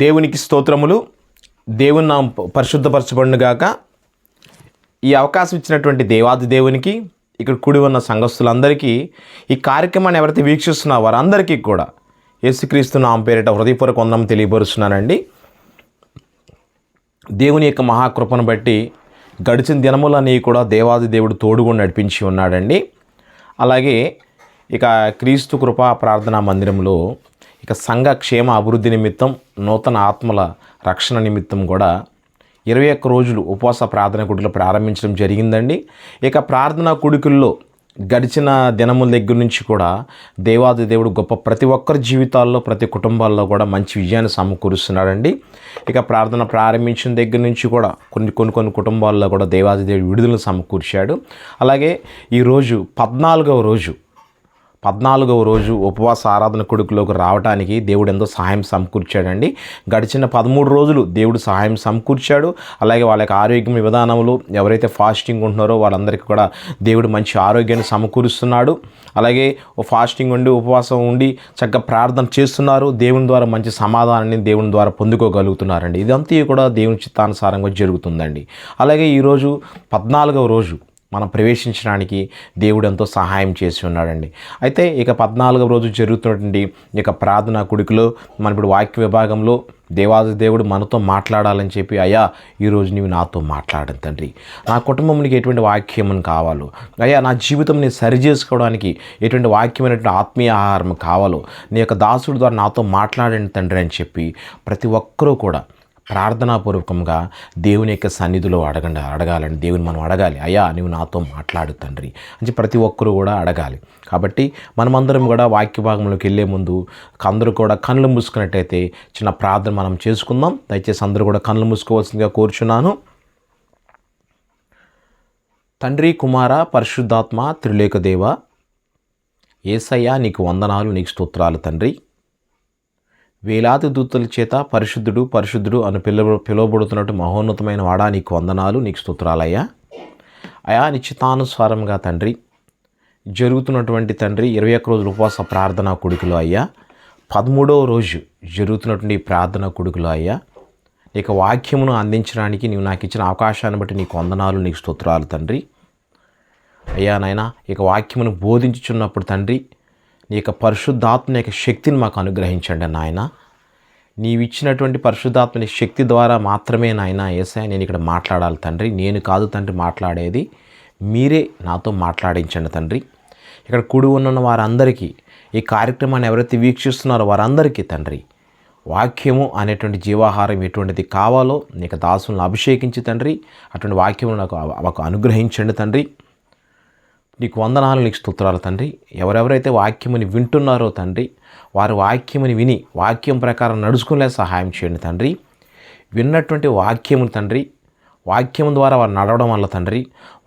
దేవునికి స్తోత్రములు. దేవుని నామం పరిశుద్ధపరచబడును గాక. ఈ అవకాశం ఇచ్చినటువంటి దేవాది దేవునికి, ఇక్కడ కూడి ఉన్న సంఘస్థులందరికీ, ఈ కార్యక్రమాన్ని ఎవరైతే వీక్షిస్తున్నారో వారందరికీ కూడా యేసుక్రీస్తు నామం పేరిట హృదయపూర్వక వందనం తెలియపరుస్తున్నానండి. దేవుని యొక్క మహాకృపను బట్టి గడిచిన దినములన్నీ కూడా దేవాది దేవుడు తోడుగా నడిపించి ఉన్నాడండి. అలాగే ఇక క్రీస్తు కృపా ప్రార్థనా మందిరంలో ఇక సంఘ క్షేమ అభివృద్ధి నిమిత్తం, నూతన ఆత్మల రక్షణ నిమిత్తం కూడా 21 రోజులు ఉపవాస ప్రార్థన కుడికలు ప్రారంభించడం జరిగిందండి. ఇక ప్రార్థనా కుడికల్లో గడిచిన దినముల దగ్గర నుంచి కూడా దేవాది దేవుడు ప్రతి ఒక్కరి జీవితాల్లో, ప్రతి కుటుంబాల్లో కూడా మంచి విజయాన్ని సమకూరుస్తున్నాడండి. ఇక ప్రార్థన ప్రారంభించిన దగ్గర నుంచి కూడా కొన్ని కుటుంబాల్లో కూడా దేవాది దేవుడు విడుదలను సమకూర్చాడు. అలాగే ఈరోజు 14వ రోజు ఉపవాస ఆరాధన కొడుకులోకి రావడానికి దేవుడు ఎంతో సహాయం సమకూర్చాడండి. గడిచిన 13 రోజులు దేవుడు సహాయం సమకూర్చాడు. అలాగే వాళ్ళ యొక్క ఆరోగ్యం విధానంలో ఎవరైతే ఫాస్టింగ్ ఉంటున్నారో వాళ్ళందరికీ కూడా దేవుడు మంచి ఆరోగ్యాన్ని సమకూరుస్తున్నాడు. అలాగే ఫాస్టింగ్ ఉండి ఉపవాసం ఉండి చక్కగా ప్రార్థన చేస్తున్నారు. దేవుని ద్వారా మంచి సమాధానాన్ని దేవుని ద్వారా పొందుకోగలుగుతున్నారండి. ఇదంతా కూడా దేవుని చిత్తానుసారంగా జరుగుతుందండి. అలాగే ఈరోజు 14వ రోజు మనం ప్రవేశించడానికి దేవుడు ఎంతో సహాయం చేసి ఉన్నాడండి. అయితే ఇక 14వ రోజు జరుగుతున్నటువంటి ఇక ప్రార్థనా కుడికలో మన ఇప్పుడు వాక్య విభాగంలో దేవాది దేవుడు మనతో మాట్లాడాలని చెప్పి, అయ్యా ఈరోజు నీవు నాతో మాట్లాడను తండ్రి, నా కుటుంబంకి ఎటువంటి వాక్యం కావాలో, అయ్యా నా జీవితం నేను సరి చేసుకోవడానికి ఎటువంటి వాక్యమైనటువంటి ఆత్మీయ ఆహారం కావాలో నీ యొక్క దాసుడి ద్వారా నాతో మాట్లాడండి తండ్రి అని చెప్పి ప్రతి ఒక్కరూ కూడా ప్రార్థనాపూర్వకంగా దేవుని యొక్క సన్నిధిలో అడగాలండి. దేవుని మనం అడగాలి, అయ్యా నువ్వు నాతో మాట్లాడు తండ్రి అని ప్రతి ఒక్కరూ కూడా అడగాలి. కాబట్టి మనమందరం కూడా వాక్య భాగంలోకి వెళ్ళే ముందు అందరూ కూడా కళ్ళు మూసుకున్నట్టయితే చిన్న ప్రార్థన మనం చేసుకుందాం. దయచేసి అందరూ కూడా కళ్ళు మూసుకోవాల్సిందిగా కోరుచున్నాను. తండ్రి, కుమార, పరిశుద్ధాత్మ, త్రిలేక దేవ, యేసయ్యా నీకు వందనాలు, నీకు స్తోత్రాలు తండ్రి. వేలాది దూతల చేత పరిశుద్ధుడు పరిశుద్ధుడు అని పిలువబడుతున్నట్టు మహోన్నతమైన వాడా నీకు వందనాలు, నీకు స్తోత్రాలయ్యా. అయా నిశ్చితానుసారంగా తండ్రి జరుగుతున్నటువంటి తండ్రి 21 రోజుల ఉపవాస ప్రార్థనా కుడికలో అయ్యా 13వ రోజు జరుగుతున్నటువంటి ప్రార్థనా కుడికలో అయ్యా నీకు వాక్యమును అందించడానికి నీవు నాకు ఇచ్చిన అవకాశాన్ని బట్టి నీకు వందనాలు, నీకు స్తోత్రాలు తండ్రి. అయ్యా నాయనా ఇక వాక్యమును బోధించుచున్నప్పుడు తండ్రి నీ యొక్క పరిశుద్ధాత్మ యొక్క శక్తిని మాకు అనుగ్రహించండి నాయన. నీవిచ్చినటువంటి పరిశుద్ధాత్మని శక్తి ద్వారా మాత్రమే నాయన యేసయ్య నేను ఇక్కడ మాట్లాడాలి తండ్రి. నేను కాదు తండ్రి మాట్లాడేది, మీరే నాతో మాట్లాడించండి తండ్రి. ఇక్కడ కూడి ఉన్న వారందరికీ, ఈ కార్యక్రమాన్ని ఎవరైతే వీక్షిస్తున్నారో వారందరికీ తండ్రి వాక్యము అనేటువంటి జీవాహారం ఎటువంటిది కావాలో నీకు దాసులను అభిషేకించి తండ్రి అటువంటి వాక్యము మాకు అనుగ్రహించండి తండ్రి. నీకు వందనాలు, నీకు స్తోత్రాలు తండ్రి. ఎవరెవరైతే వాక్యముని వింటున్నారో తండ్రి వారు వాక్యముని విని వాక్యం ప్రకారం నడుచుకునే సహాయం చేయండి తండ్రి. విన్నటువంటి వాక్యము తండ్రి, వాక్యం ద్వారా వారు నడవడం వల్ల తండ్రి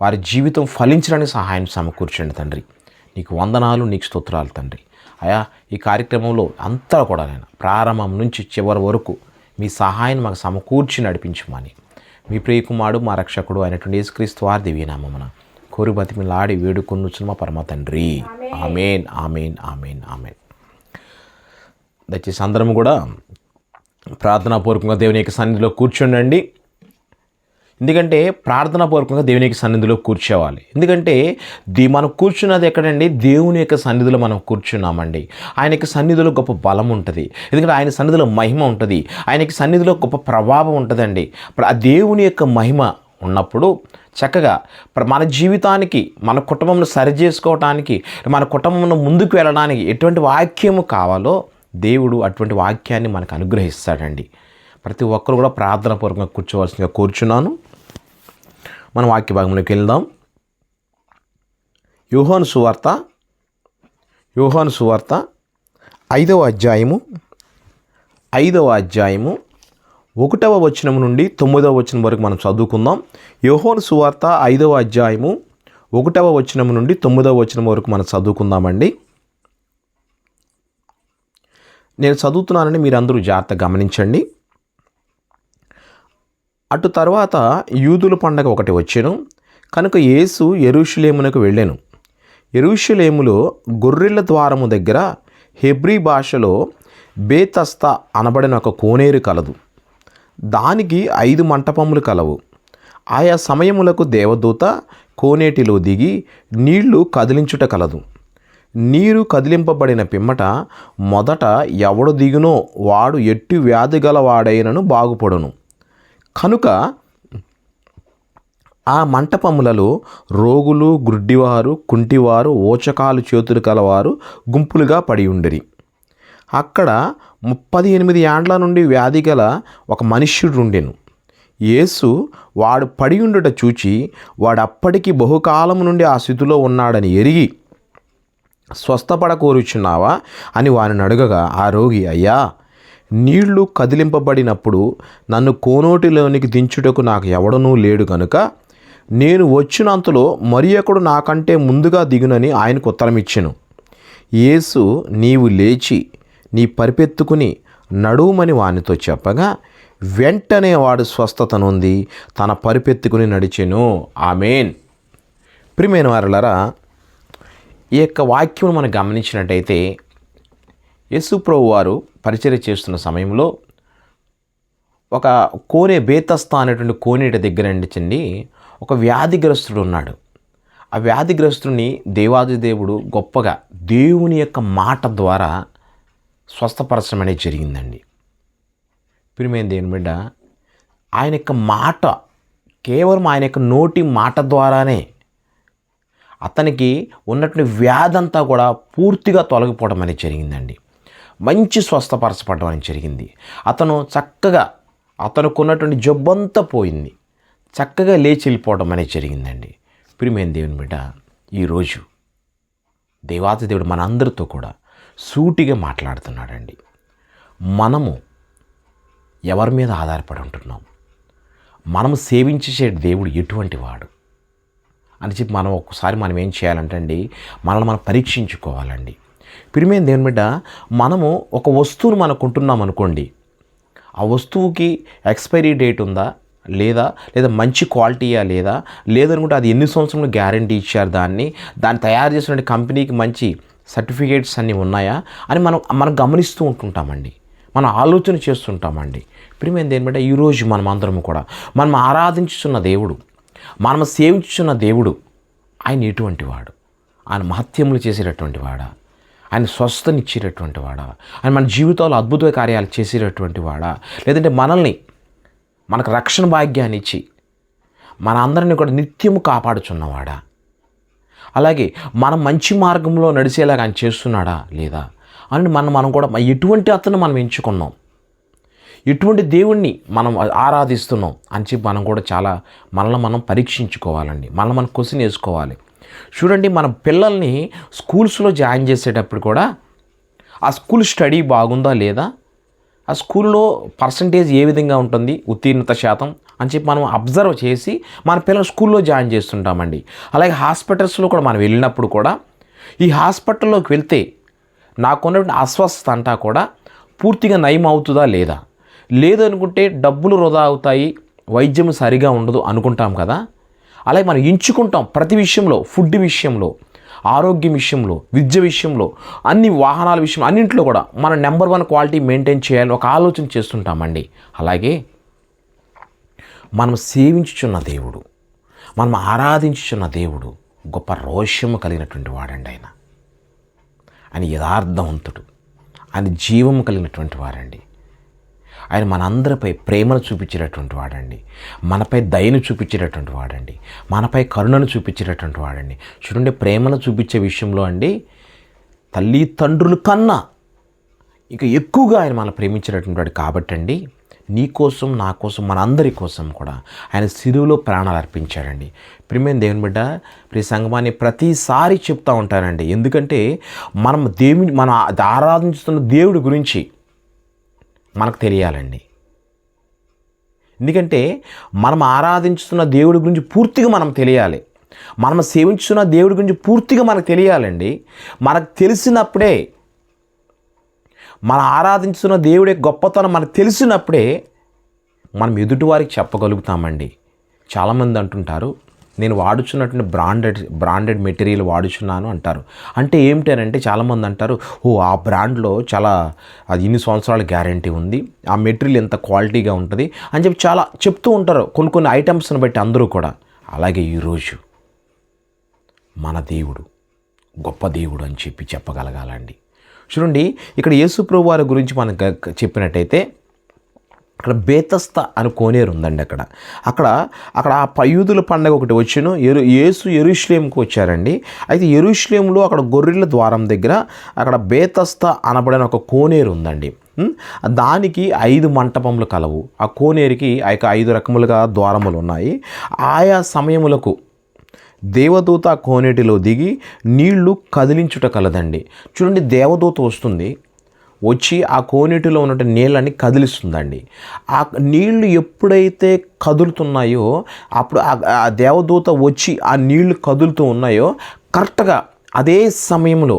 వారి జీవితం ఫలించడానికి సహాయం సమకూర్చండి తండ్రి. నీకు వందనాలు, నీకు స్తోత్రాలు తండ్రి. అయా ఈ కార్యక్రమంలో అంతా కూడా నేను ప్రారంభం నుంచి చివరి వరకు మీ సహాయాన్ని మాకు సమకూర్చి నడిపించమని మీ ప్రియకుమారుడు మా రక్షకుడు అయినటువంటి యేసుక్రీస్తు వారి దివ్యనామమున కోరి బతిమిలాడి వేడుకొనుచున్న మా పరమ తండ్రి. ఆమేన్, ఆమేన్, ఆమేన్, ఆమేన్. దయచేసి అందరం కూడా ప్రార్థనాపూర్వకంగా దేవుని యొక్క సన్నిధిలో కూర్చోండి. ఎందుకంటే ప్రార్థనాపూర్వకంగా దేవుని యొక్క సన్నిధిలో కూర్చోవాలి. ఎందుకంటే మనం కూర్చున్నది ఎక్కడండి? దేవుని యొక్క సన్నిధిలో మనం కూర్చున్నామండి. ఆయన యొక్క సన్నిధిలో గొప్ప బలం ఉంటుంది. ఎందుకంటే ఆయన సన్నిధిలో మహిమ ఉంటుంది. ఆయన యొక్క సన్నిధిలో గొప్ప ప్రభావం ఉంటుందండి. ఆ దేవుని యొక్క మహిమ ఉన్నప్పుడు చక్కగా మన జీవితానికి, మన కుటుంబంను సరి చేసుకోవటానికి, మన కుటుంబంను ముందుకు వెళ్ళడానికి ఎటువంటి వాక్యము కావాలో దేవుడు అటువంటి వాక్యాన్ని మనకు అనుగ్రహిస్తాడండి. ప్రతి ఒక్కరు కూడా ప్రార్థనాపూర్వకంగా కూర్చోవలసిందిగా కోరుచున్నాను. మన వాక్య భాగంలోకి వెళ్దాం. యోహాను సువార్త 5వ అధ్యాయము 1వ వచనం నుండి 9వ వచనం వరకు మనం చదువుకుందాం. యోహాను సువార్త 5వ అధ్యాయము 1వ వచనం నుండి 9వ వచనం వరకు మనం చదువుకుందామండి. నేను చదువుతున్నానని మీరందరూ జాగ్రత్తగా గమనించండి. అటు తర్వాత యూదుల పండగ ఒకటి వచ్చెను. కనుక యేసు యెరూషలేమునకు వెళ్ళెను. యెరూషలేములో గొర్రెల ద్వారము దగ్గర హెబ్రీ భాషలో బేతస్తా అనబడిన ఒక కోనేరు కలదు. దానికి 5 మంటపములు కలవు. ఆయా సమయములకు దేవదూత కోనేటిలో దిగి నీళ్లు కదిలించుట కలదు. నీరు కదిలింపబడిన పిమ్మట మొదట ఎవడు దిగునో వాడు ఎట్టి వ్యాధి గలవాడైనను బాగుపడును. కనుక ఆ మంటపములలో రోగులు, గ్రుడ్డివారు, కుంటివారు, ఓచకాలు చేతులు కలవారు గుంపులుగా పడి ఉండిరి. అక్కడ 38 ఏండ్ల నుండి వ్యాధి గల ఒక మనుష్యుడు ఉండెను. యేసు వాడు పడి ఉండుట చూచి వాడప్పటికి బహుకాలం నుండి ఆ స్థితిలో ఉన్నాడని ఎరిగి, స్వస్థపడకోరుచున్నావా అని వారిని అడగగా, ఆ రోగి, అయ్యా, నీళ్లు కదిలింపబడినప్పుడు నన్ను కోనోటిలోనికి దించుటకు నాకు ఎవడనూ లేడు గనుక నేను వచ్చినంతలో మరి ఒకడు నాకంటే ముందుగా దిగునని ఆయనకు ఉత్తరమిచ్చెను. యేసు, నీవు లేచి నీ పరిపెత్తుకుని నడుమని వానితో చెప్పగా వెంటనే వాడు స్వస్థత నొంది తన పరిపెత్తుకుని నడిచెను. ఆమేన్. ప్రియమైన వారలారా, ఈ యొక్క వాక్యం మనం గమనించినట్టయితే యేసు ప్రభువు వారు పరిచర్య చేస్తున్న సమయంలో ఒక బేతస్తా అనేటువంటి కోనేటి దగ్గర నడిచండి ఒక వ్యాధిగ్రస్తుడు ఉన్నాడు. ఆ వ్యాధిగ్రస్తుడిని దేవాది దేవుడు గొప్పగా దేవుని యొక్క మాట ద్వారా స్వస్థపరచడం అనేది జరిగిందండి. ప్రియమైన దేవుని బిడ్డ, ఆయన యొక్క మాట, కేవలం ఆయన యొక్క నోటి మాట ద్వారానే అతనికి ఉన్నటువంటి వ్యాధంతా కూడా పూర్తిగా తొలగిపోవడం అనేది జరిగిందండి. మంచి స్వస్థపరచబడడం అనేది జరిగింది. అతను చక్కగా, అతనుకున్నటువంటి జబ్బంతా పోయింది, చక్కగా లేచి వెళ్ళిపోవడం అనేది జరిగిందండి. ప్రియమైన దేవుని బిడ్డ, ఈరోజు దేవాది దేవుడు మనందరితో కూడా సూటిగా మాట్లాడుతున్నాడండి. మనము ఎవరి మీద ఆధారపడి ఉంటున్నాం, మనము సేవించే దేవుడు ఎటువంటి వాడు అని చెప్పి మనం ఒక్కసారి మనం ఏం చేయాలంటే అండి, మనల్ని మనం పరీక్షించుకోవాలండి. ప్రియమైన దేవుని బిడ్డ, మనము ఒక వస్తువును మనం కొంటున్నాం అనుకోండి, ఆ వస్తువుకి ఎక్స్పైరీ డేట్ ఉందా లేదా మంచి క్వాలిటీయా లేదనుకుంటే అది ఎన్ని సంవత్సరాలు గ్యారంటీ ఇచ్చారు, దాన్ని తయారు చేసిన కంపెనీకి మంచి సర్టిఫికేట్స్ అన్నీ ఉన్నాయా అని మనం గమనిస్తూ ఉంటుంటామండి, మనం ఆలోచన చేస్తుంటామండి. ప్రియమైన దేని బట్టి ఈరోజు మనం అందరము కూడా మనం ఆరాధించుతున్న దేవుడు, మనం సేవించుతున్న దేవుడు ఆయన ఎటువంటి వాడు? ఆయన మహత్యములు చేసేటటువంటి వాడా? ఆయన స్వస్థనిచ్చేటటువంటి వాడా? ఆయన మన జీవితాల్లో అద్భుత కార్యాలు చేసేటటువంటి వాడా? లేదంటే మనకు రక్షణ భాగ్యాన్ని ఇచ్చి మన అందరినీ కూడా నిత్యము కాపాడుచున్నవాడా? అలాగే మనం మంచి మార్గంలో నడిచేలాగా ఆయన చేస్తున్నాడా లేదా అని మనం కూడా ఎటువంటి అతను మనం ఎంచుకున్నాం, ఎటువంటి దేవుణ్ణి మనం ఆరాధిస్తున్నాం అని చెప్పి మనం కూడా చాలా మనల్ని మనం పరీక్షించుకోవాలండి, మనల్ని మనం క్వశ్చన్ వేసుకోవాలి. చూడండి, మన పిల్లల్ని స్కూల్స్లో జాయిన్ చేసేటప్పుడు కూడా ఆ స్కూల్ స్టడీ బాగుందా లేదా, ఆ స్కూల్లో పర్సంటేజ్ ఏ విధంగా ఉంటుంది, ఉత్తీర్ణత శాతం అని చెప్పి మనం అబ్జర్వ్ చేసి మన పిల్లలు స్కూల్లో జాయిన్ చేస్తుంటామండి. అలాగే హాస్పిటల్స్లో కూడా మనం వెళ్ళినప్పుడు కూడా ఈ హాస్పిటల్లోకి వెళ్తే నాకున్నటువంటి అస్వస్థత అంతా కూడా పూర్తిగా నయం అవుతుందా లేదనుకుంటే డబ్బులు వృధా అవుతాయి, వైద్యం సరిగా ఉండదు అనుకుంటాం కదా. అలాగే మనం ఎంచుకుంటాం ప్రతి విషయంలో, ఫుడ్ విషయంలో, ఆరోగ్యం విషయంలో, విద్య విషయంలో, అన్ని వాహనాల విషయం, అన్నింటిలో కూడా మనం నెంబర్ 1 క్వాలిటీ మెయింటైన్ చేయాలని ఒక ఆలోచన చేస్తుంటామండి. అలాగే మనం సేవించుచున్న దేవుడు, మనం ఆరాధించుచున్న దేవుడు గొప్ప రోషము కలిగినటువంటి వాడండి. ఆయన యథార్థవంతుడు, ఆయన జీవము కలిగినటువంటి వాడండి. ఆయన మనందరిపై ప్రేమను చూపించేటటువంటి వాడండి, మనపై దయను చూపించేటటువంటి వాడండి, మనపై కరుణను చూపించేటటువంటి వాడండి. చూడండి, ప్రేమను చూపించే విషయంలో అండి తల్లిదండ్రుల కన్నా ఇంకా ఎక్కువగా ఆయన మనం ప్రేమించేటటువంటి వాడు. కాబట్టి అండి, నీ కోసం, నా కోసం, మనందరి కోసం కూడా ఆయన శిలువలో ప్రాణాలు అర్పించాడండి. ప్రియమైన దేవుని బిడ్డ, ప్రియ సంగమాన్ని ప్రతిసారి చెప్తూ ఉంటానండి. ఎందుకంటే మనం ఆరాధించుతున్న దేవుడి గురించి మనకు తెలియాలండి. ఎందుకంటే మనం ఆరాధించుతున్న దేవుడి గురించి పూర్తిగా మనం తెలియాలి, మనం సేవించుతున్న దేవుడి గురించి పూర్తిగా మనకు తెలియాలండి. మనకు తెలిసినప్పుడే, మనం ఆరాధించుతున్న దేవుడి గొప్పతనం మనకు తెలిసినప్పుడే మనం ఎదుటివారికి చెప్పగలుగుతామండి. చాలామంది అంటుంటారు, నేను వాడుచున్నటువంటి బ్రాండెడ్ మెటీరియల్ వాడుచున్నాను అంటారు. అంటే ఏమిటనంటే చాలామంది అంటారు, ఓ ఆ బ్రాండ్లో చాలా అది ఇన్ని సంవత్సరాల గ్యారంటీ ఉంది, ఆ మెటీరియల్ ఎంత క్వాలిటీగా ఉంటుంది అని చెప్పి చాలా చెప్తూ ఉంటారు కొన్ని ఐటమ్స్ని బట్టి అందరూ కూడా. అలాగే ఈరోజు మన దేవుడు గొప్ప దేవుడు అని చెప్పగలగాలండి. చూడండి, ఇక్కడ యేసు ప్రభు వారి గురించి మనం చెప్పినట్టయితే అక్కడ బేతస్తా అని కోనేరు ఉందండి. అక్కడ ఆ యూదుల పండగ ఒకటి వచ్చాను. యేసు యెరూషలేముకు వచ్చారండి. అయితే యెరూషలేములో అక్కడ గొర్రెల ద్వారం దగ్గర అక్కడ బేతస్తా అనబడిన ఒక కోనేరు ఉందండి. దానికి 5 మంటపములు కలవు. ఆ కోనేరుకి 5 రకములుగా ద్వారములు ఉన్నాయి. ఆయా సమయములకు దేవదూత కోనేటిలో దిగి నీళ్లు కదిలించుట కలదండి. చూడండి, దేవదూత వస్తుంది, వచ్చి ఆ కోనేటిలో ఉన్న నీళ్ళని కదిలిస్తుందండి. ఆ నీళ్లు ఎప్పుడైతే కదులుతున్నాయో అప్పుడు ఆ దేవదూత వచ్చి ఆ నీళ్లు కదులుతూ ఉన్నాయో కరెక్ట్గా అదే సమయంలో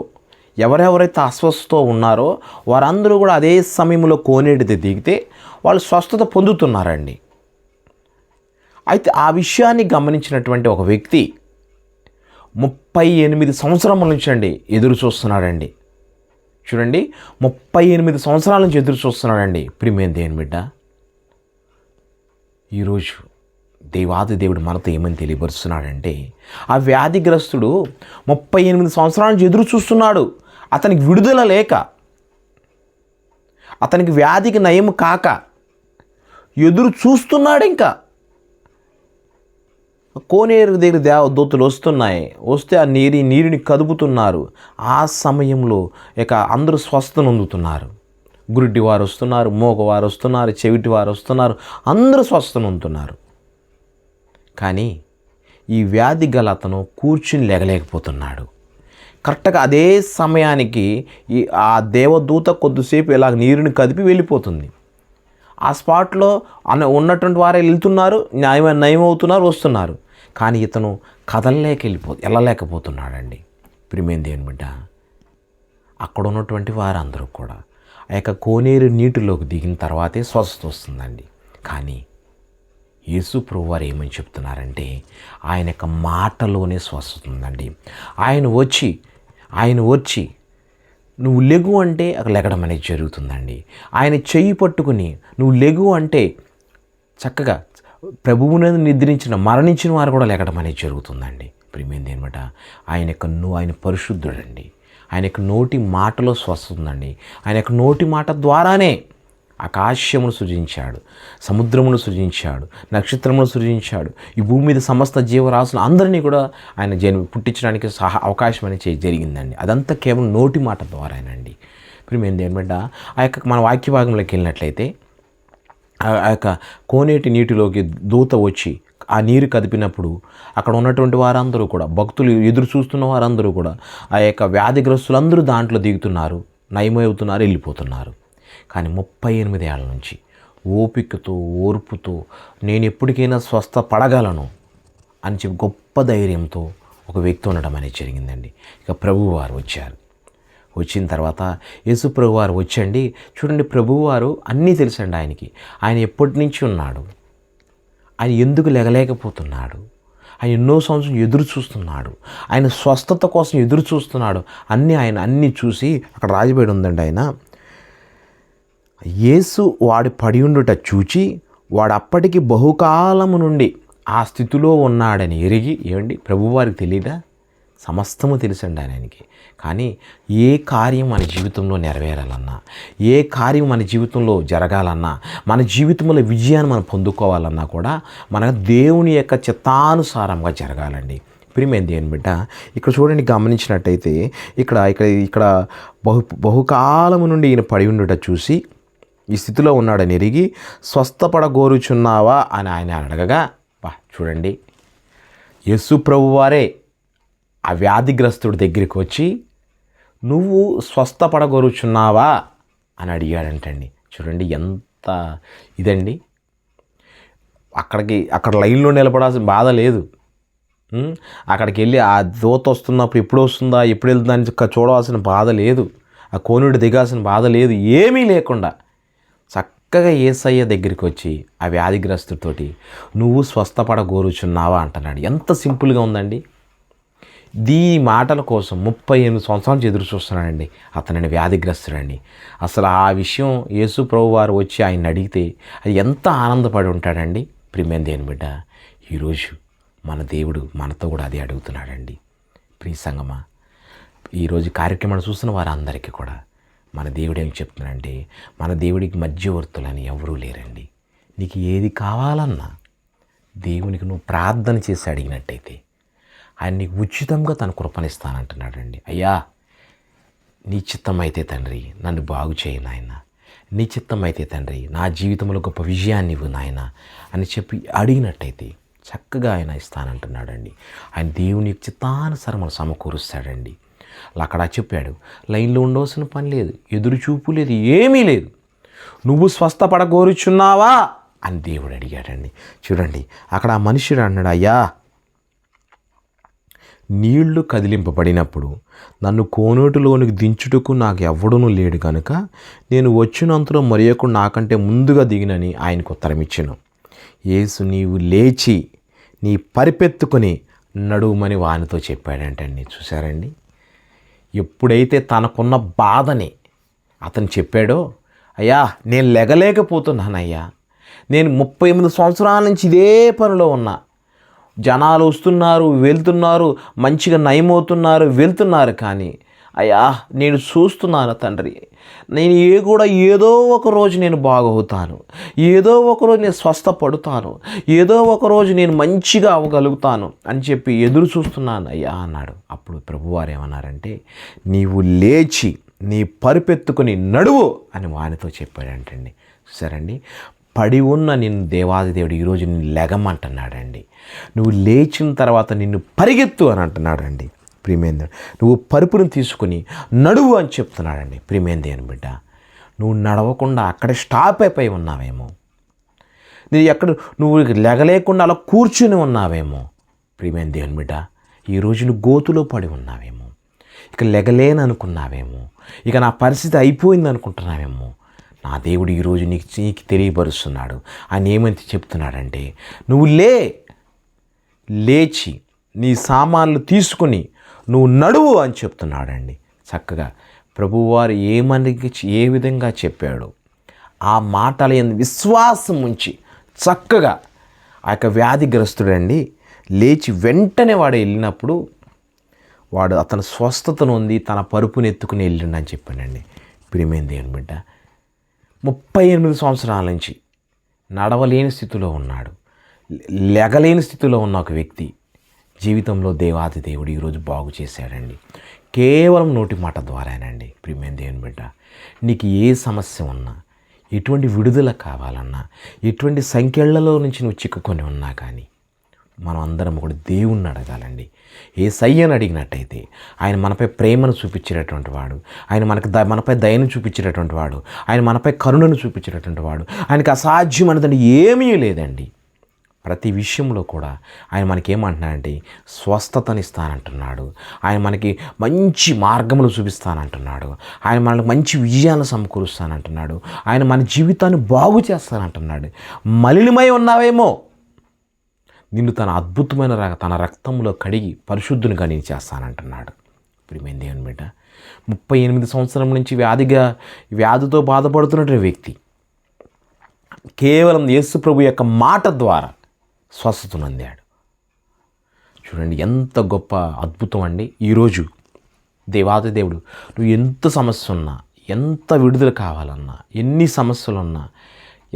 ఎవరెవరైతే అస్వస్థతో ఉన్నారో వారందరూ కూడా అదే సమయంలో కోనేటిది దిగితే వాళ్ళు స్వస్థత పొందుతున్నారండి. అయితే ఆ విషయాన్ని గమనించినటువంటి ఒక వ్యక్తి 38 సంవత్సరాల నుంచి అండి ఎదురు చూస్తున్నాడండి. చూడండి, 38 సంవత్సరాల నుంచి ఎదురు చూస్తున్నాడండి. ప్రియమైన దేవుని బిడ్డ, ఈరోజు దేవాది దేవుడు మనతో ఏమని తెలియపరుస్తున్నాడంటే, ఆ వ్యాధిగ్రస్తుడు 38 సంవత్సరాల నుంచి ఎదురు చూస్తున్నాడు. అతనికి విడుదల లేక, అతనికి వ్యాధికి నయం కాక ఎదురు చూస్తున్నాడు. ఇంకా కోనేరు దగ్గర దేవదూతలు వస్తే ఆ నీరుని కదుపుతున్నారు. ఆ సమయంలో ఇక అందరూ స్వస్థత నొందుతున్నారు. గురుడి వారు వస్తున్నారు, మోగవారు వస్తున్నారు, చెవిటి వారు వస్తున్నారు, అందరూ స్వస్థత నొందుతున్నారు. కానీ ఈ వ్యాధి గల అతను కూర్చుని లేగలేకపోతున్నాడు. కరెక్ట్గా అదే సమయానికి ఆ దేవదూత కొద్దిసేపు ఇలా నీరుని కదిపి వెళ్ళిపోతుంది. ఆ స్పాట్లో ఉన్నటువంటి వారే వెళ్తున్నారు, నయం అవుతున్నారు, వస్తున్నారు. కానీ ఇతను వెళ్ళలేకపోతున్నాడండి. ప్రియమైన దేవుని బిడ్డ, అక్కడ ఉన్నటువంటి వారందరూ కూడా ఆ యొక్క కోనేరు నీటిలోకి దిగిన తర్వాతే స్వస్థత వస్తుందండి. కానీ యేసు ప్రభువారు ఏమని చెప్తున్నారంటే, ఆయన యొక్క మాటలోనే స్వస్థత ఉందండి. ఆయన వచ్చి నువ్వు లెగు అంటే అక్కడ లెగడం అనేది జరుగుతుందండి. ఆయన చెయ్యి పట్టుకుని నువ్వు లెగు అంటే చక్కగా ప్రభువుని నిద్రించిన మరణించిన వారు కూడా లెగడం అనేది జరుగుతుందండి. ప్రియమైనది అనమాట. ఆయన పరిశుద్ధుడండి. ఆయన యొక్క నోటి మాటలో స్వస్థత ఉందండి. ఆయన యొక్క నోటి మాట ద్వారానే ఆకాశమును సృజించాడు, సముద్రమును సృజించాడు, నక్షత్రమును సృజించాడు. ఈ భూమి మీద సమస్త జీవరాశులు అందరినీ కూడా ఆయన పుట్టించడానికి అవకాశం అనేది జరిగిందండి. అదంతా కేవలం నోటి మాట ద్వారానండి. ప్రియమైనది అనమాట. ఆ యొక్క మన వాక్య భాగంలోకి వెళ్ళినట్లయితే ఆ యొక్క కోనేటి నీటిలోకి దూత వచ్చి ఆ నీరు కదిపినప్పుడు అక్కడ ఉన్నటువంటి వారందరూ కూడా, భక్తులు ఎదురు చూస్తున్న వారందరూ కూడా, ఆ యొక్క వ్యాధిగ్రస్తులందరూ దాంట్లో దిగుతున్నారు, నయమవుతున్నారు, వెళ్ళిపోతున్నారు. కానీ 38 ఏళ్ళ నుంచి ఓపికతో, ఓర్పుతో నేను ఎప్పటికైనా స్వస్థ పడగలను అని చెప్పి గొప్ప ధైర్యంతో ఒక వ్యక్తి ఉండడం అనేది జరిగిందండి. ఇక ప్రభువారు వచ్చారు. వచ్చిన తర్వాత యేసు ప్రభువారు వచ్చండి. చూడండి, ప్రభువారు అన్నీ తెలుసండి ఆయనకి. ఆయన ఎప్పటి నుంచి ఉన్నాడు, ఆయన ఎందుకు లెగలేకపోతున్నాడు, ఆయన ఎన్నో సంవత్సరం ఎదురు చూస్తున్నాడు, ఆయన స్వస్థత కోసం ఎదురు చూస్తున్నాడు, అన్నీ చూసి అక్కడ రాజబడి ఉందండి. ఆయన యేసు వాడి పడి ఉండుట చూచి వాడు అప్పటికి బహుకాలము నుండి ఆ స్థితిలో ఉన్నాడని ఎరిగి, ఏమండి ప్రభువారికి తెలియదా? సమస్తము తెలుసండి ఆయనకి. కానీ ఏ కార్యం మన జీవితంలో నెరవేరాలన్నా, ఏ కార్యం మన జీవితంలో జరగాలన్నా, మన జీవితంలో విజయాన్ని మనం పొందుకోవాలన్నా కూడా మన దేవుని యొక్క చిత్తానుసారంగా జరగాలండి. ప్రియమైనది దేవుని బిడ్డ, ఇక్కడ చూడండి, గమనించినట్టయితే ఇక్కడ బహుకాలము నుండి ఈయన పడి ఉండుట చూసి ఈ స్థితిలో ఉన్నాడని ఎరిగి స్వస్థపడగోరుచున్నావా అని ఆయన అడగగా, చూడండి, యేసు ప్రభువారే ఆ వ్యాధిగ్రస్తుడి దగ్గరికి వచ్చి నువ్వు స్వస్థపడగోరుచున్నావా అని అడిగాడంటండి. చూడండి ఎంత ఇదండి. అక్కడ లైన్లో నిలబడాల్సిన బాధ లేదు. అక్కడికి వెళ్ళి ఆ దూత వస్తున్నప్పుడు ఎప్పుడు వస్తుందా, ఎప్పుడు వెళ్తుందా అని చూడవలసిన బాధ లేదు. ఆ కోనుడు దిగాల్సిన బాధ లేదు. ఏమీ లేకుండా చక్కగా యేసయ్య దగ్గరికి వచ్చి ఆ వ్యాధిగ్రస్తుతోటి నువ్వు స్వస్థపడగోరుచున్నావా అంటున్నాడు. ఎంత సింపుల్గా ఉందండి. ఈ మాటల కోసం 38 సంవత్సరాల నుంచి ఎదురు చూస్తున్నాడండి అతనండి, వ్యాధిగ్రస్తుడండి. అసలు ఆ విషయం యేసు ప్రభు వారు వచ్చి ఆయన అడిగితే అది ఎంత ఆనందపడి ఉంటాడండి. ప్రియమైన దేవుని బిడ్డ, ఈరోజు మన దేవుడు మనతో కూడా అదే అడుగుతున్నాడండి. ప్రియ సంగమా, ఈరోజు కార్యక్రమాన్ని చూస్తున్న వారందరికీ కూడా మన దేవుడు ఏం చెప్తున్నాడంటే, మన దేవుడికి మధ్యవర్తులని ఎవరూ లేరండి. నీకు ఏది కావాలన్నా దేవునికి నువ్వు ప్రార్థన చేసి అడిగినట్టయితే ఆయన నీకు ఉచితంగా తన కృపనిస్తానంటున్నాడండి. అయ్యా, నీ చిత్తమైతే తండ్రి నన్ను బాగు చేయి నాయన, నీ చిత్తమైతే తండ్రి నా జీవితంలో గొప్ప విజయాన్ని ఇవ్వు నాయన అని చెప్పి అడిగినట్టయితే చక్కగా ఆయన ఇస్తానంటున్నాడండి. ఆయన దేవుని చిత్తానుసారం సమకూరుస్తాడండి. అక్కడ చెప్పాడు, లైన్లో ఉండవలసిన పని లేదు, ఎదురు చూపు లేదు, ఏమీ లేదు, నువ్వు స్వస్థపడగోరుచున్నావా అని దేవుడు అడిగాడండి. చూడండి, అక్కడ ఆ మనుషుడు అన్నాడు, అయ్యా, నీళ్లు కదిలింపబడినప్పుడు నన్ను కోనేటిలోనికి దించుటకు నాకు ఎవ్వడూ లేడు కనుక నేను వచ్చినంతలో మరియొకడు నాకంటే ముందుగా దిగినని ఆయనకు ఉత్తరం ఇచ్చాను. యేసు, నీవు లేచి నీ పరిపెత్తుకొని నడుమని వానితో చెప్పాడంటండి. చూసారండి, ఎప్పుడైతే తనకున్న బాధని అతను చెప్పాడో, అయ్యా నేను లెగలేకపోతున్నానయ్యా, నేను 38 సంవత్సరాల నుంచి ఇదే పనిలో ఉన్నా, జనాలు వస్తున్నారు వెళ్తున్నారు, మంచిగా నయమవుతున్నారు వెళ్తున్నారు, కానీ అయ్యా నేను చూస్తున్నాను తండ్రి, నేను ఏదో ఒక రోజు నేను బాగవుతాను, ఏదో ఒక రోజు నేను స్వస్థపడుతాను, ఏదో ఒక రోజు నేను మంచిగా అవ్వగలుగుతాను అని చెప్పి ఎదురు చూస్తున్నాను అయ్యా అన్నాడు. అప్పుడు ప్రభువారు ఏమన్నారంటే, నీవు లేచి నీ పరుపెత్తుకొని నడువు అని వానితో చెప్పాడంటండి. చూసారండి, పడి ఉన్న నిన్ను దేవాది దేవుడు ఈరోజు నిన్ను లెగమంటున్నాడండి. నువ్వు లేచిన తర్వాత నిన్ను పరిగెత్తు అని అంటున్నాడండి. ప్రియమేంద్ర, నువ్వు పరుపును తీసుకుని నడువు అని చెప్తున్నాడండి. ప్రియమేంద్ర బిడ్డ, నువ్వు నడవకుండా అక్కడే స్టాప్ అయిపోయి ఉన్నావేమో, నువ్వు లెగలేకుండా అలా కూర్చుని ఉన్నావేమో. ప్రియమేంద్ర బిడ్డ, ఈరోజు నువ్వు గోతులో పడి ఉన్నావేమో, ఇక లెగలేననుకున్నావేమో, ఇక నా పరిస్థితి అయిపోయింది అనుకుంటున్నావేమో. నా దేవుడు ఈరోజు నీకు తెలియపరుస్తున్నాడు. ఆయన ఏమైతే చెప్తున్నాడంటే, నువ్వు లేచి నీ సామాన్లు తీసుకుని నువ్వు నడువు అని చెప్తున్నాడండి. చక్కగా ప్రభువారు ఏ విధంగా చెప్పాడో ఆ మాటల యందు విశ్వాసం ఉంచి చక్కగా ఆ యొక్క వ్యాధిగ్రస్తుడండి లేచి వెంటనే వాడు వెళ్ళినప్పుడు వాడు అతను స్వస్థతను ఉంది, తన పరుపుని ఎత్తుకుని వెళ్ళిండని చెప్పానండి. ప్రియమైన దేవుని బిడ్డ, 38 సంవత్సరాల నుంచి నడవలేని స్థితిలో ఉన్నాడు, లెగలేని స్థితిలో ఉన్న ఒక వ్యక్తి జీవితంలో దేవాది దేవుడు ఈరోజు బాగు చేశాడండి. కేవలం నోటి మాట ద్వారానండి. ప్రియమైన దేవుని బిడ్డ, నీకు ఏ సమస్య ఉన్నా, ఎటువంటి విడుదల కావాలన్నా, ఎటువంటి సంఖ్యలలో నుంచి నువ్వు చిక్కుకొని ఉన్నా కానీ మనం అందరం కూడా దేవుణ్ణి అడగాలండి. యేసయ్యను అడిగినట్టయితే ఆయన మనపై ప్రేమను చూపించేటటువంటి వాడు, ఆయన మనపై దయను చూపించేటటువంటి వాడు, ఆయన మనపై కరుణను చూపించేటటువంటి వాడు. ఆయనకు అసాధ్యం అనేదండి ఏమీ లేదండి. ప్రతి విషయంలో కూడా ఆయన మనకి ఏమంటున్నాడంటే స్వస్థతనిస్తానంటున్నాడు, ఆయన మనకి మంచి మార్గములు చూపిస్తానంటున్నాడు, ఆయన మనకు మంచి విజయాలను సమకూరుస్తానంటున్నాడు, ఆయన మన జీవితాన్ని బాగు చేస్తానంటున్నాడు. మలినమై ఉన్నావేమో, నిన్ను తన అద్భుతమైన తన రక్తంలో కడిగి పరిశుద్ధునిగా నేను చేస్తానంటున్నాడు. ప్రియమైన దేవుని బిడ్డ, 38 సంవత్సరం నుంచి వ్యాధితో బాధపడుతున్నటువంటి వ్యక్తి కేవలం యేసు ప్రభు యొక్క మాట ద్వారా స్వస్థతను అందాడు. చూడండి ఎంత గొప్ప అద్భుతం అండి. ఈరోజు దేవాది దేవుడు నువ్వు ఎంత సమస్య ఉన్నా, ఎంత విడుదల కావాలన్నా, ఎన్ని సమస్యలున్నా,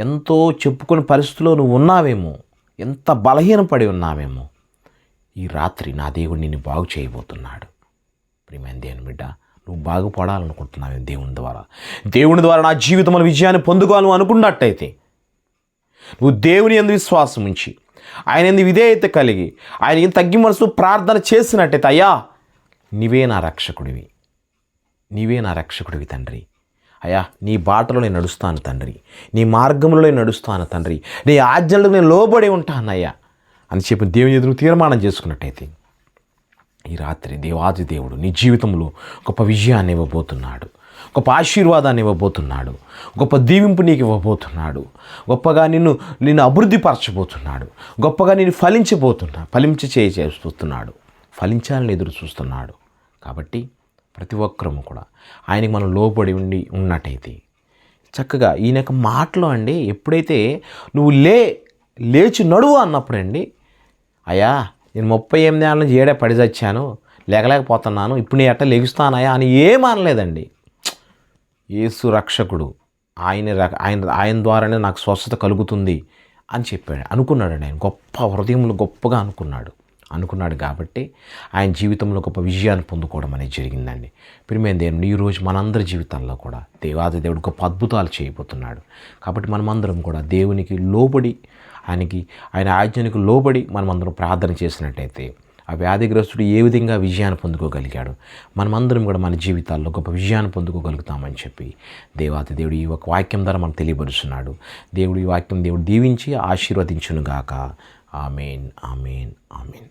ఎంతో చెప్పుకునే పరిస్థితిలో నువ్వు ఉన్నావేమో, ఎంత బలహీనపడి ఉన్నావేమో, ఈ రాత్రి నా దేవుడు నిన్ను బాగు చేయబోతున్నాడు. ప్రియమైన దేవుని బిడ్డ, నువ్వు బాగుపడాలనుకుంటున్నావు దేవుని ద్వారా నా జీవితంలో విజయాన్ని పొందుకోవాలను అనుకున్నట్టయితే నువ్వు దేవుని యందు విశ్వాసం ఉంచి ఆయన యందు విధేయత కలిగి ఆయన తగ్గి మనసు ప్రార్థన చేసినట్టయితే, అయ్యా నీవే నా రక్షకుడివి తండ్రి, అయ్యా నీ బాటలో నేను నడుస్తాను తండ్రి, నీ మార్గంలో నేను నడుస్తాను తండ్రి, నీ ఆజ్ఞలకు నేను లోబడి ఉంటాను అయ్యా అని చెప్పి దేవుని ఎదురు తీర్మానం చేసుకున్నట్టయితే ఈ రాత్రి దేవాది దేవుడు నీ జీవితంలో గొప్ప విజయాన్ని ఇవ్వబోతున్నాడు, గొప్ప ఆశీర్వాదాన్ని ఇవ్వబోతున్నాడు, గొప్ప దీవింపు నీకు ఇవ్వబోతున్నాడు, గొప్పగా నిన్ను అభివృద్ధిపరచబోతున్నాడు, గొప్పగా నిన్ను చేస్తున్నాడు, ఫలించాలని ఎదురు చూస్తున్నాడు. కాబట్టి ప్రతి ఒక్కరము కూడా ఆయనకి మనం లోబడి ఉన్నట్టయితే చక్కగా ఈయన యొక్క మాటలో అండి, ఎప్పుడైతే నువ్వు లేచి నడువు అన్నప్పుడండి, అయ్యా నేను 38 ఏళ్ళ నుంచి ఏడే పడి చచ్చాను, లేకలేకపోతున్నాను, ఇప్పుడు నీ ఎట్ట లెగుస్తానయా అని ఏమనలేదండి. యేసు రక్షకుడు, ఆయన ద్వారానే నాకు స్వస్థత కలుగుతుంది అని చెప్పాడు, అనుకున్నాడండి. ఆయన గొప్ప హృదయంలో గొప్పగా అనుకున్నాడు కాబట్టి ఆయన జీవితంలో గొప్ప విజయాన్ని పొందుకోవడం అనేది జరిగిందండి. ప్రియమైన దేవుని, ఈరోజు మనందరి జీవితాల్లో కూడా దేవాది దేవుడు గొప్ప అద్భుతాలు చేయబోతున్నాడు. కాబట్టి మనమందరం కూడా దేవునికి లోబడి, ఆయన ఆజ్ఞనికి లోబడి మనమందరం ప్రార్థన చేసినట్టయితే ఆ వ్యాధిగ్రస్తుడు ఏ విధంగా విజయాన్ని పొందుకోగలిగాడు, మనమందరం కూడా మన జీవితాల్లో గొప్ప విజయాన్ని పొందుకోగలుగుతామని చెప్పి దేవాది దేవుడు ఈ ఒక వాక్యం ద్వారా మనకు తెలియబరుస్తున్నాడు. దేవుడు ఈ వాక్యం దేవుడు దీవించి ఆశీర్వదించునుగాక. ఆమేన్, ఆమేన్, ఆమేన్.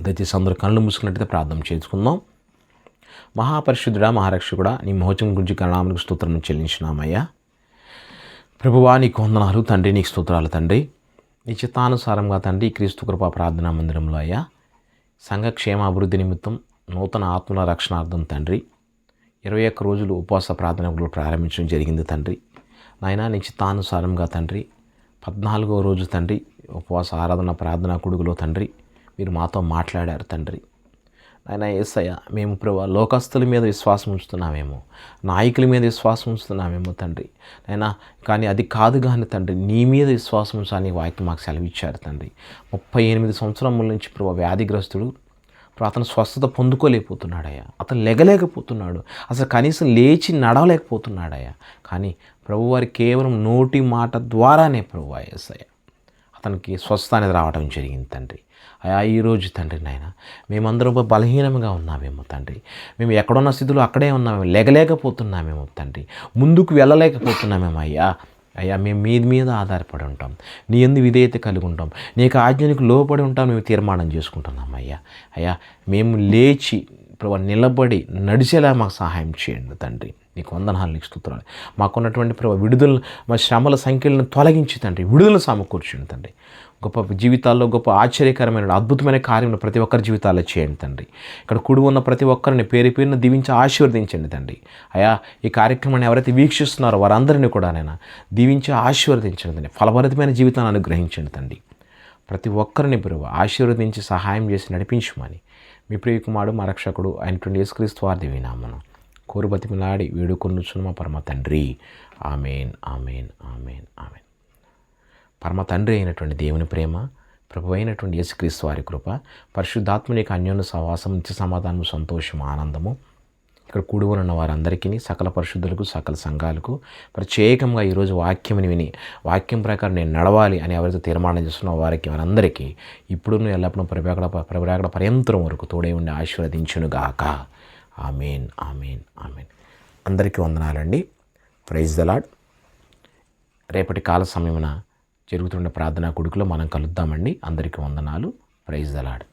దయచేసి అందరూ కళ్ళు మూసుకున్నట్టయితే ప్రార్థన చేసుకుందాం. మహాపరిశుద్ధుడా, మహారక్షకుడా, నీ మహోత్సవం గురించి కరుణామనికి స్తోత్రం చెల్లించినామయ్యా. ప్రభువా నీకు వందనాలు తండ్రి, నీకు స్తోత్రాలు తండ్రి. నీ చిత్తానుసారంగా తండ్రి క్రీస్తు కృపా ప్రార్థనా మందిరంలో అయ్యా సంఘక్షేమ అభివృద్ధి నిమిత్తం నూతన ఆత్మల రక్షణార్థం తండ్రి 21 రోజులు ఉపవాస ప్రార్థనలు ప్రారంభించడం జరిగింది తండ్రి. నాయనా నీ చిత్తానుసారంగా తండ్రి 14వ రోజు తండ్రి ఉపవాస ఆరాధన ప్రార్థనా కొడుకులో తండ్రి మీరు మాతో మాట్లాడారు తండ్రి. నాయనా యేసయ్య, మేము ప్రభు లోకస్తుల మీద విశ్వాసం ఉంచుతున్నామేమో, నాయకుల మీద విశ్వాసం ఉంచుతున్నామేమో తండ్రి నాయనా, కానీ అది కాదు కానీ తండ్రి నీ మీద విశ్వాసం ఉంచాలని వాక్యం మాకు సెలవిచ్చారు తండ్రి. 38 సంవత్సరముల నుంచి ప్రభు వ్యాధిగ్రస్తుడు అతను స్వస్థత పొందుకోలేకపోతున్నాడయ్యా, అతను లెగలేకపోతున్నాడు, అసలు కనీసం లేచి నడవలేకపోతున్నాడయ్యా. కానీ ప్రభువారి కేవలం నోటి మాట ద్వారానే ప్రభు యేసయ్య అతనికి స్వస్థత అనేది రావడం జరిగింది తండ్రి. అయా ఈరోజు తండ్రి నాయన మేమందరం బలహీనంగా ఉన్నామేమో తండ్రి, మేము ఎక్కడున్న స్థితిలో అక్కడే ఉన్నామేమో, లెగలేకపోతున్నామేమో తండ్రి, ముందుకు వెళ్ళలేకపోతున్నామేమో అయ్యా మేము మీద ఆధారపడి ఉంటాం, నీ యందు విధేయత కలిగి ఉంటాం, నీకు ఆజ్ఞనికి లోపడి ఉంటాం, మేము తీర్మానం చేసుకుంటున్నాం అయ్యా మేము లేచి నిలబడి నడిచేలా మాకు సహాయం చేయండి తండ్రి. నీకు వందనాలు, నీకు స్తోత్రాలు. మాకున్నటువంటి విడుదల మా శ్రమల సంఖ్యలను తొలగించి తండ్రి విడుదల సమకూర్చండి తండ్రి. గొప్ప జీవితాల్లో గొప్ప ఆశ్చర్యకరమైన అద్భుతమైన కార్యం ప్రతి ఒక్కరి జీవితాల్లో చేయండి తండ్రి. ఇక్కడ కూడి ఉన్న ప్రతి ఒక్కరిని పేరున దీవించి ఆశీర్వదించండి తండ్రి. అయా ఈ కార్యక్రమాన్ని ఎవరైతే వీక్షిస్తున్నారో వారందరినీ కూడా నేను దీవించి ఆశీర్వదించండి తండ్రి. ఫలభరితమైన జీవితాన్ని అనుగ్రహించండి తండ్రి. ప్రతి ఒక్కరిని ఆశీర్వదించి సహాయం చేసి నడిపించమని మీ ప్రియకుమారుడు మా రక్షకుడు అయినటువంటి యేసుక్రీస్తు వారి దివ్యనామమున కోరి బతిమిలాడి వేడుకొనుచున్న మా పరమ తండ్రి. ఆమేన్, ఆమేన్, ఆమేన్, ఆమేన్. పరమ తండ్రి అయినటువంటి దేవుని ప్రేమ, ప్రభు అయినటువంటి యేసుక్రీస్తు వారి కృప, పరిశుద్ధాత్మ యొక్క అన్యోన్య సహవాసం, నిత్య సమాధానము, సంతోషము, ఆనందము ఇక్కడ కూడి ఉన్న వారందరికీ, సకల పరిశుద్ధులకు, సకల సంఘాలకు ప్రత్యేకంగా ఈరోజు వాక్యం విని వాక్యం ప్రకారం నేను నడవాలి అని ఎవరైతే తీర్మానం చేస్తున్న వారందరికీ ఇప్పుడు ఎల్లప్పుడూ ప్రభాకడ పర్యంతరం వరకు తోడే ఉండి ఆశీర్వదించునుగాక. ఆమేన్, ఆమేన్, ఆమేన్. అందరికీ వందనాలండి. Praise the lord. రేపటి కాల సమయమున జరుగుతున్న ప్రార్థనా కొడుకులో మనం కలుద్దామండి. అందరికీ వందనాలు. Praise the lord.